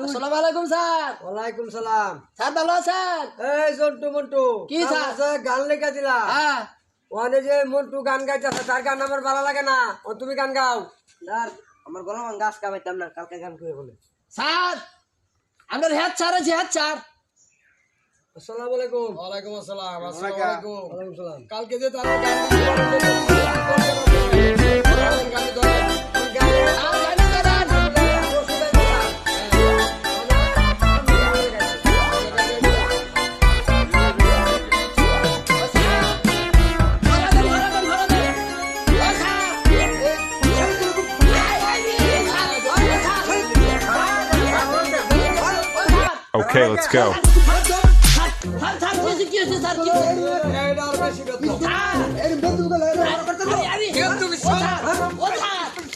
আসসালামু আলাইকুম স্যার। ওয়ালাইকুম সালাম। স্যার ভালো আছেন? এই জন্টু মন্টু কি স্যার? গান লেখা দিলা? হ্যাঁ ওখানে যে মন্টু গান গাইতেছে তার গান আমার ভালো লাগে না, ও তুমি গান গাও। স্যার আমার গলা গাছ কামাইতাম না, কালকে গান করে বলে। স্যার আপনার হেড স্যার আছে, হেড স্যার। আসসালামু আলাইকুম। ওয়ালাইকুম আসসালাম। আসসালামু ওয়ালাইকুম আলাইকুম। ওয়ালাইকুম সালাম। কালকে যে তারা গান দিয়েছিল, গান ধরে আর জানি করেন। Okay, let's go. Sir sir কি হয়েছে স্যার? কি হয়েছে? এইটা আর বেশি কথা। স্যার